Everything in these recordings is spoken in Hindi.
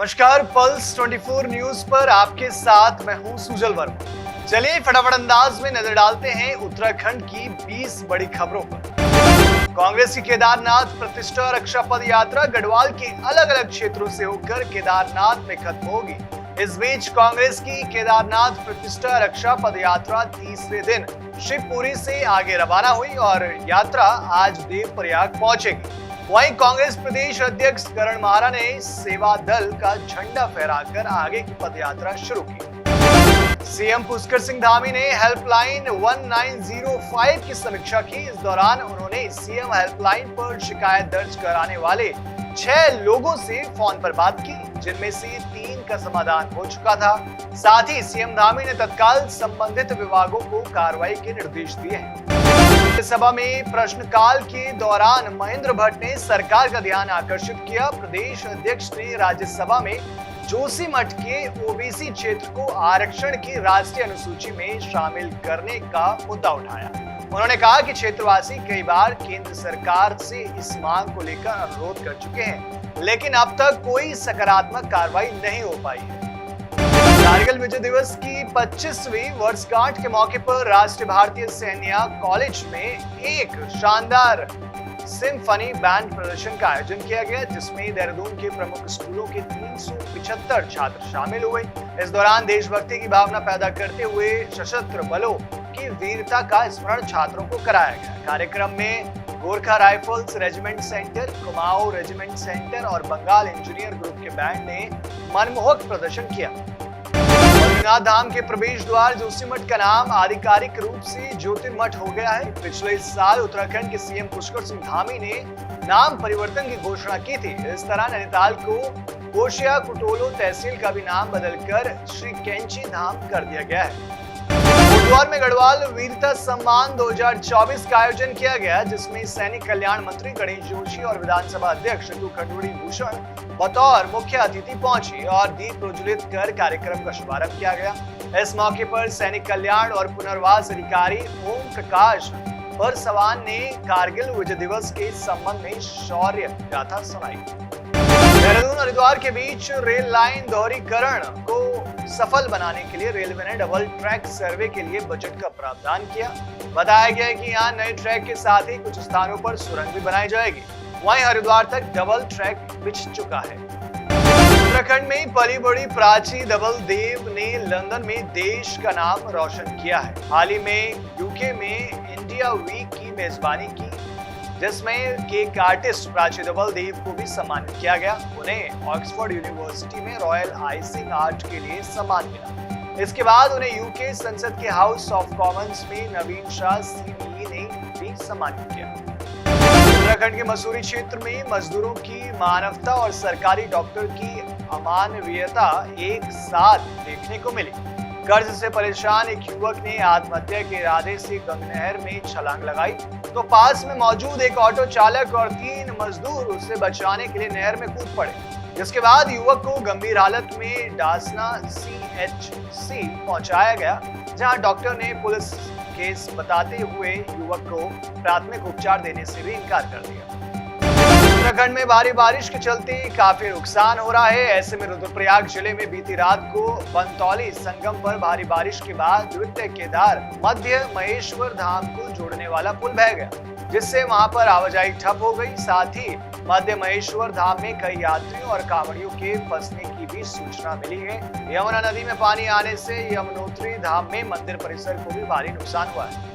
नमस्कार, पल्स 24 न्यूज पर आपके साथ मैं हूं सुजल वर्मा। चलिए फटाफट अंदाज में नजर डालते हैं उत्तराखंड की 20 बड़ी खबरों पर। कांग्रेस की केदारनाथ प्रतिष्ठा रक्षा पद यात्रा गढ़वाल के अलग अलग क्षेत्रों से होकर केदारनाथ में खत्म होगी। इस बीच कांग्रेस की केदारनाथ प्रतिष्ठा रक्षा पद यात्रा तीसरे दिन शिवपुरी से आगे रवाना हुई और यात्रा आज देवप्रयाग पहुंचेगी। वहीं कांग्रेस प्रदेश अध्यक्ष करण माहरा ने सेवा दल का झंडा फहराकर आगे की पदयात्रा शुरू की। सीएम पुष्कर सिंह धामी ने हेल्पलाइन 1905 की समीक्षा की। इस दौरान उन्होंने सीएम हेल्पलाइन पर शिकायत दर्ज कराने वाले 6 लोगों से फोन पर बात की, जिनमें से 3 का समाधान हो चुका था। साथ ही सीएम धामी ने तत्काल संबंधित विभागों को कार्रवाई के निर्देश दिए हैं। सभा में प्रश्नकाल के दौरान महेंद्र भट्ट ने सरकार का ध्यान आकर्षित किया। प्रदेश अध्यक्ष ने राज्यसभा में जोशीमठ के ओबीसी क्षेत्र को आरक्षण की राष्ट्रीय अनुसूची में शामिल करने का मुद्दा उठाया। उन्होंने कहा कि क्षेत्रवासी कई बार केंद्र सरकार से इस मांग को लेकर अनुरोध कर चुके हैं, लेकिन अब तक कोई सकारात्मक कार्रवाई नहीं हो पाई है। कारगिल विजय दिवस की 25वीं वर्षगांठ के मौके पर राष्ट्रीय भारतीय सैन्य कॉलेज में एक शानदार सिम्फनी बैंड प्रदर्शन का आयोजन किया गया, जिसमें देहरादून के प्रमुख स्कूलों के 375 छात्र शामिल हुए। इस दौरान देशभक्ति की भावना पैदा करते हुए सशस्त्र बलों की वीरता का स्मरण छात्रों को कराया गया। कार्यक्रम में Gorkha rifles regiment centre, Kumaon regiment centre और बंगाल इंजीनियर ग्रुप के बैंड ने मनमोहक प्रदर्शन किया। बद्रीनाथ धाम के प्रवेश द्वार जोशीमठ का नाम आधिकारिक रूप से ज्योतिर्मठ हो गया है। पिछले साल उत्तराखंड के सीएम पुष्कर सिंह धामी ने नाम परिवर्तन की घोषणा की थी। इस तरह नैनीताल को कोशिया कुटोलो तहसील का भी नाम बदलकर श्री कैंची धाम कर दिया गया है। बुधवार में गढ़वाल वीरता सम्मान 2024 का आयोजन किया गया, जिसमें सैनिक कल्याण मंत्री गणेश जोशी और विधानसभा अध्यक्ष शंतु खंडूड़ी भूषण बतौर मुख्य अतिथि पहुंची और दीप प्रज्वलित कर कार्यक्रम का शुभारंभ किया गया। इस मौके पर सैनिक कल्याण और पुनर्वास अधिकारी ओम प्रकाश परसवान ने कारगिल विजय दिवस के संबंध में शौर्य गाथा सुनाई। देहरादून हरिद्वार के बीच रेल लाइन दोहरीकरण को सफल बनाने के लिए रेलवे ने डबल ट्रैक सर्वे के लिए बजट का प्रावधान किया। बताया गया है कि यहाँ नए ट्रैक के साथ ही कुछ स्थानों पर सुरंग भी बनाई जाएगी। वहीं हरिद्वार तक डबल ट्रैक बिछ चुका है। उत्तराखंड में पली बड़ी प्राची डबल देव ने लंदन में देश का नाम रोशन किया है। हाल ही में यूके में इंडिया वीक की मेजबानी की, जिसमें केक आर्टिस्ट प्राची डबल देव को भी सम्मानित किया गया। उन्हें ऑक्सफोर्ड यूनिवर्सिटी में रॉयल आइसिंग आर्ट के लिए सम्मान मिला। इसके बाद उन्हें यूके संसद के हाउस ऑफ कॉमन्स में नवीन शाह सीबीई ने भी सम्मानित किया। उत्तराखंड के मसूरी क्षेत्र में मजदूरों की मानवता और सरकारी डॉक्टर की अमानवीयता एक साथ देखने को मिली। कर्ज से परेशान एक युवक ने आत्महत्या के इरादे से गंगनहर में छलांग लगाई, तो पास में मौजूद एक ऑटो चालक और 3 मजदूर उसे बचाने के लिए नहर में कूद पड़े, जिसके बाद युवक को गंभीर हालत में डासना CHC पहुंचाया गया, जहां डॉक्टर ने पुलिस केस बताते हुए युवक को प्राथमिक उपचार देने से भी इनकार कर दिया। उत्तराखंड में भारी बारिश के चलते काफी नुकसान हो रहा है। ऐसे में रुद्रप्रयाग जिले में बीती रात को बनतौली संगम पर भारी बारिश के बाद द्वितीय केदार मध्य महेश्वर धाम को जोड़ने वाला पुल बह गया, जिससे वहां पर आवाजाही ठप हो गई। साथ ही मध्य महेश्वर धाम में कई यात्रियों और कांवड़ियों के फंसने की भी सूचना मिली है। यमुना नदी में पानी आने से यमुनोत्री धाम में मंदिर परिसर को भी भारी नुकसान हुआ है।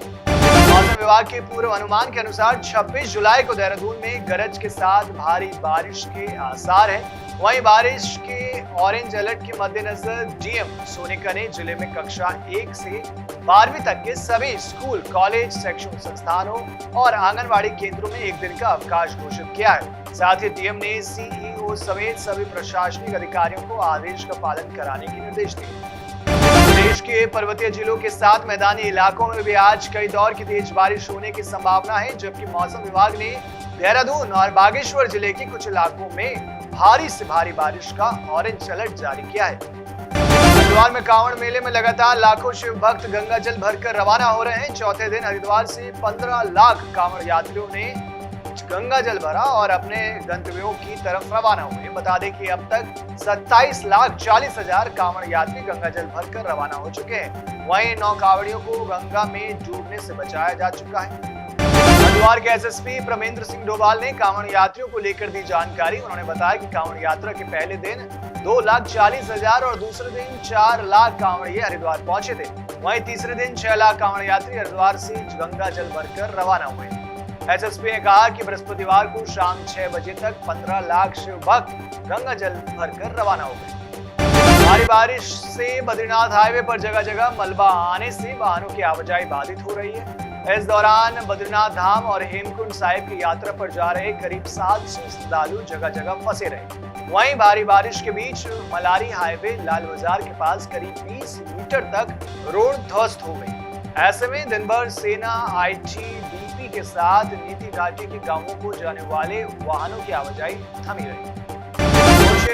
मौसम विभाग के पूर्व अनुमान के अनुसार 26 जुलाई को देहरादून में गरज के साथ भारी बारिश के आसार है। वहीं बारिश के ऑरेंज अलर्ट के मद्देनजर डीएम सोनिका ने जिले में कक्षा 1 से 12वीं तक के सभी स्कूल, कॉलेज, शैक्षणिक संस्थानों और आंगनबाड़ी केंद्रों में एक दिन का अवकाश घोषित किया है। साथ ही डीएम ने सीईओ समेत सभी प्रशासनिक अधिकारियों को आदेश का पालन कराने के निर्देश दिए। देश के पर्वतीय जिलों के साथ मैदानी इलाकों में भी आज कई दौर की तेज बारिश होने की संभावना है, जबकि मौसम विभाग ने देहरादून और बागेश्वर जिले के कुछ इलाकों में भारी से भारी बारिश का ऑरेंज अलर्ट जारी किया है। हरिद्वार में कांवड़ मेले में लगातार लाखों शिव भक्त गंगा जल भरकर रवाना हो रहे हैं। चौथे दिन हरिद्वार से 15 लाख कांवड़ यात्रियों ने गंगा जल भरा और अपने गंतव्यों की तरफ रवाना हुए। बता दें कि अब तक 27,40,000 कांवड़ यात्री गंगा जल भरकर रवाना हो चुके हैं। वहीं 9 कांवड़ियों को गंगा में डूबने से बचाया जा चुका है। हरिद्वार के एसएसपी प्रमेंद्र सिंह डोभाल ने कांवड़ यात्रियों को लेकर दी जानकारी। उन्होंने बताया कि कांवड़ यात्रा के पहले दिन 2,40,000 और दूसरे दिन 4 लाख कांवड़िए हरिद्वार पहुंचे थे। वहीं तीसरे दिन 6 लाख कांवड़ यात्री हरिद्वार से गंगा जल भरकर रवाना हुए। एसएसपी ने कहा कि बृहस्पतिवार को शाम 6 बजे तक 15 लाख शिव भक्त गंगा जल भरकर रवाना हो गए। भारी बारिश से बद्रीनाथ हाईवे पर जगह जगह मलबा आने से वाहनों की आवाजाही बाधित हो रही है। इस दौरान बद्रीनाथ धाम और हेमकुंड साहिब की यात्रा पर जा रहे करीब 700 श्रद्धालु जगह जगह फंसे रहे। वहीं भारी बारिश के बीच मलारी हाईवे लाल बाजार के पास करीब 20 मीटर तक रोड ध्वस्त हो गई। ऐसे में दिन भर सेना, आईटीबीपी के साथ नीति घाटी के गांवों को जाने वाले वाहनों की आवाजाही थमी रही।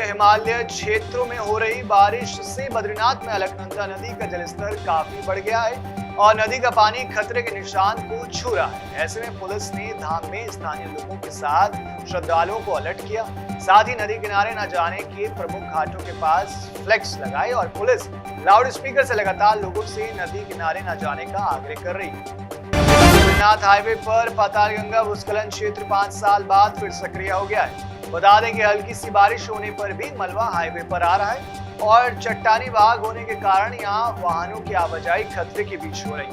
हिमालय क्षेत्रों में हो रही बारिश से बद्रीनाथ में अलकनंदा नदी का जलस्तर काफी बढ़ गया है और नदी का पानी खतरे के निशान को छू रहा है। ऐसे में पुलिस ने धाम में स्थानीय लोगों के साथ श्रद्धालुओं को अलर्ट किया। साथ ही नदी किनारे न जाने के प्रमुख घाटों के पास फ्लैक्स लगाए और पुलिस लाउड स्पीकर से लगातार लोगों से नदी किनारे न जाने का आग्रह कर रही है। बद्रीनाथ हाईवे पर पातालगंगा भूस्खलन क्षेत्र 5 साल बाद फिर सक्रिय हो गया है। बता दें कि हल्की सी बारिश होने पर भी मलबा हाईवे पर आ रहा है और चट्टानी भाग होने के कारण यहाँ वाहनों की आवाजाही खतरे के बीच हो रही।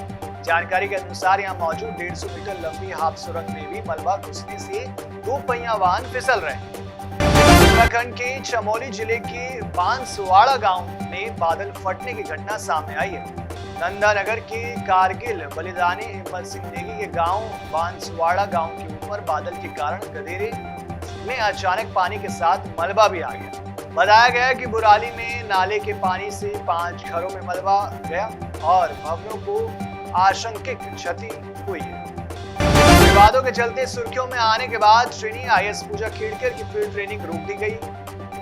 जानकारी के अनुसार यहाँ मौजूद 150 मीटर लंबी हाफ सुरंग में भी मलबा घुसने से 2 पहिया वाहन फिसल रहे। उत्तराखंड के चमोली जिले के बांसवाड़ा गांव में बादल फटने की घटना सामने आई है। नंदानगर के कारगिल बलिदानी हिम्मत सिंह नेगी के गांव बांसवाड़ा गांव के ऊपर बादल के कारण गधेरे में अचानक पानी के साथ मलबा भी आ गया। बताया गया कि बुराली में नाले के पानी से 5 घरों में मलबा गया और भवनों को आशंकित क्षति हुई है। विवादों के चलते सुर्खियों में आने के बाद ट्रेनी आईएएस पूजा खेड़कर की फील्ड ट्रेनिंग रोक दी गई।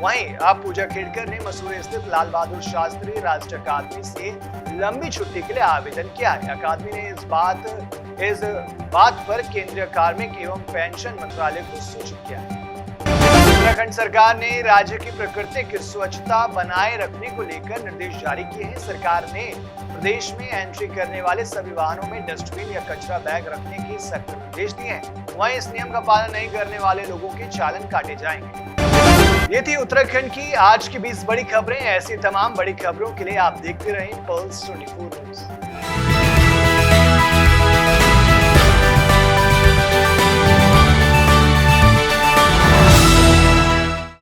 वहीं अब पूजा खेड़कर ने मसूरी स्थित लाल बहादुर शास्त्री राष्ट्रीय अकादमी से लंबी छुट्टी के लिए आवेदन किया है। अकादमी ने इस बात पर केंद्रीय कार्मिक एवं पेंशन मंत्रालय को सूचित किया है। उत्तराखंड सरकार ने राज्य की प्राकृतिक स्वच्छता बनाए रखने को लेकर निर्देश जारी किए हैं। सरकार ने प्रदेश में एंट्री करने वाले सभी वाहनों में डस्टबिन या कचरा बैग रखने के सख्त निर्देश दिए हैं। वहीं इस नियम का पालन नहीं करने वाले लोगों के चालान काटे जाएंगे। ये थी उत्तराखंड की आज की 20 बड़ी खबरें। ऐसी तमाम बड़ी खबरों के लिए आप देखते रहें पल्स 24 न्यूज।